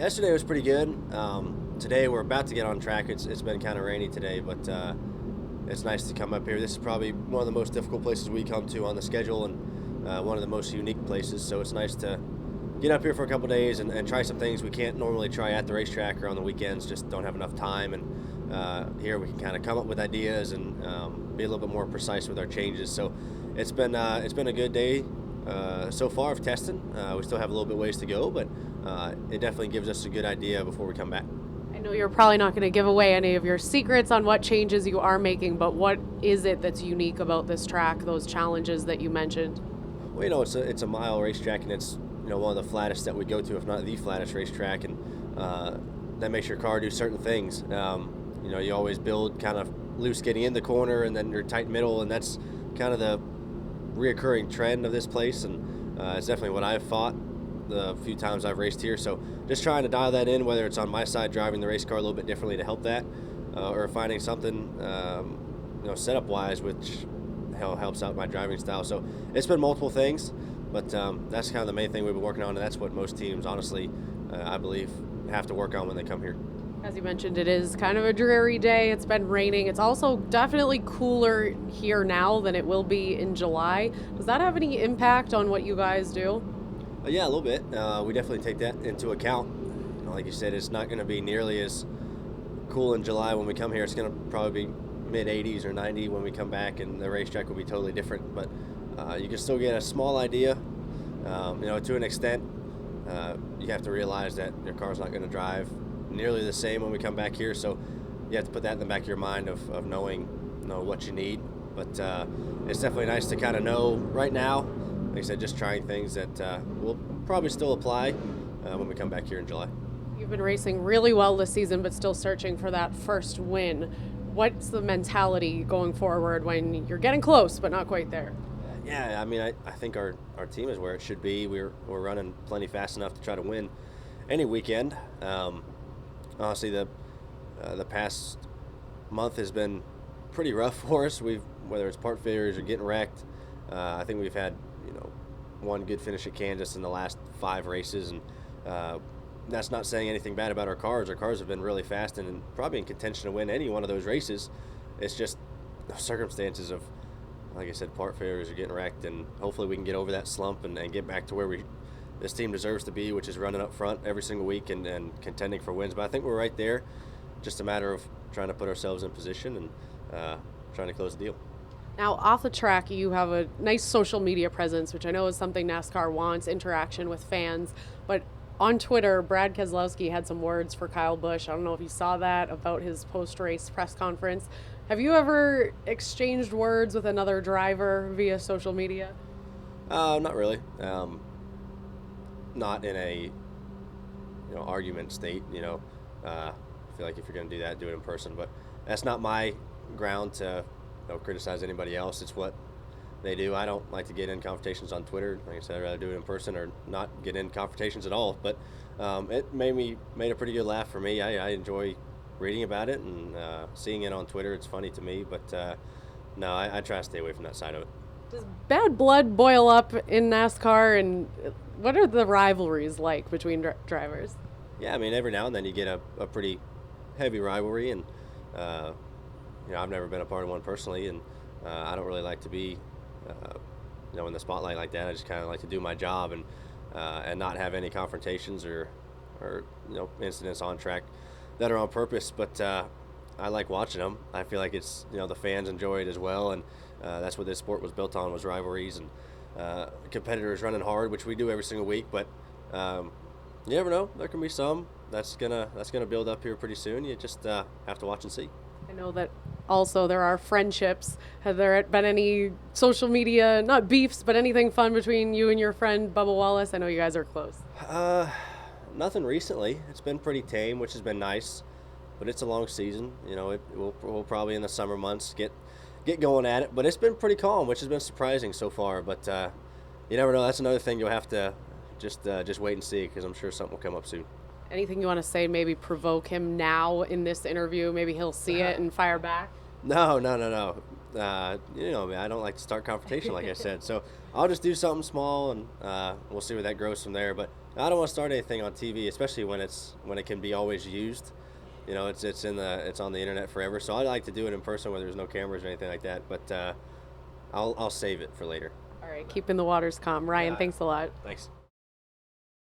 Yesterday was pretty good. Today we're about to get on track. It's been kind of rainy today, but it's nice to come up here. This is probably one of the most difficult places we come to on the schedule, and one of the most unique places. So it's nice to get up here for a couple days and try some things we can't normally try at the racetrack or on the weekends. Just don't have enough time, and here we can kind of come up with ideas and be a little bit more precise with our changes. So it's been a good day so far of testing. We still have a little bit ways to go, but it definitely gives us a good idea before we come back. I know you're probably not going to give away any of your secrets on what changes you are making, but what is it that's unique about this track, those challenges that you mentioned? Well, it's a mile racetrack, and it's one of the flattest that we go to, if not the flattest racetrack, and that makes your car do certain things. You always build kind of loose getting in the corner, and then you're tight middle, and that's kind of the reoccurring trend of this place, and it's definitely what I've fought the few times I've raced here. So just trying to dial that in, whether it's on my side driving the race car a little bit differently to help that, or finding something setup wise which helps out my driving style. So it's been multiple things, but that's kind of the main thing we've been working on, and that's what most teams honestly I believe have to work on when they come here. As you mentioned, it is kind of a dreary day. It's been raining. It's also definitely cooler here now than it will be in July. Does that have any impact on what you guys do? Yeah, a little bit. We definitely take that into account. Like you said, it's not going to be nearly as cool in July when we come here. It's going to probably be mid-80s or 90 when we come back, and the racetrack will be totally different. But you can still get a small idea. To an extent, you have to realize that your car's not going to drive nearly the same when we come back here. So you have to put that in the back of your mind of knowing what you need. But it's definitely nice to kind of know right now. Like I said, just trying things that will probably still apply when we come back here in July. You've been racing really well this season, but still searching for that first win. What's the mentality going forward when you're getting close, but not quite there? Yeah, I mean, I think our team is where it should be. We're running plenty fast enough to try to win any weekend. Honestly, the past month has been pretty rough for us. Whether it's part failures or getting wrecked, I think we've had one good finish at Kansas in the last 5 races, and that's not saying anything bad about our cars. Our cars have been really fast and probably in contention to win any one of those races. It's just the circumstances of, like I said, part failures or getting wrecked, and hopefully we can get over that slump and get back to where this team deserves to be, which is running up front every single week and contending for wins. But I think we're right there. Just a matter of trying to put ourselves in position and trying to close the deal. Now, off the track, you have a nice social media presence, which I know is something NASCAR wants, interaction with fans. But on Twitter, Brad Keselowski had some words for Kyle Busch. I don't know if you saw that about his post-race press conference. Have you ever exchanged words with another driver via social media? Not really. Not in a argument state. I feel like if you're going to do that, do it in person. But that's not my ground to criticize anybody else. It's what they do. I don't like to get in confrontations on Twitter. Like I said, I'd rather do it in person or not get in confrontations at all. But it made a pretty good laugh for me. I enjoy reading about it and seeing it on Twitter. It's funny to me, but no, I try to stay away from that side of it. Does bad blood boil up in NASCAR, and what are the rivalries like between drivers? Yeah, I mean, every now and then you get a pretty heavy rivalry, and I've never been a part of one personally, and I don't really like to be in the spotlight like that. I just kind of like to do my job and not have any confrontations or incidents on track that are on purpose. But I like watching them. I feel like it's the fans enjoy it as well, and that's what this sport was built on, was rivalries and competitors running hard, which we do every single week. But you never know. There can be some that's gonna build up here pretty soon. You just have to watch and see. I know that also there are friendships. Have there been any social media, not beefs, but anything fun between you and your friend Bubba Wallace? I know you guys are close. Nothing recently. It's been pretty tame, which has been nice, but it's a long season. We'll probably in the summer months get going at it, but it's been pretty calm, which has been surprising so far. But you never know. That's another thing you'll have to just wait and see, because I'm sure something will come up soon. Anything you want to say, maybe provoke him now in this interview? Maybe he'll see it and fire back? No, no, no, no. You know me, I don't like to start confrontation, like I said. So I'll just do something small, and we'll see where that grows from there. But I don't want to start anything on TV, especially when it can be always used. You know, it's on the internet forever. So I like to do it in person where there's no cameras or anything like that. But I'll save it for later. All right, keeping the waters calm. Ryan, Yeah. thanks a lot. Thanks.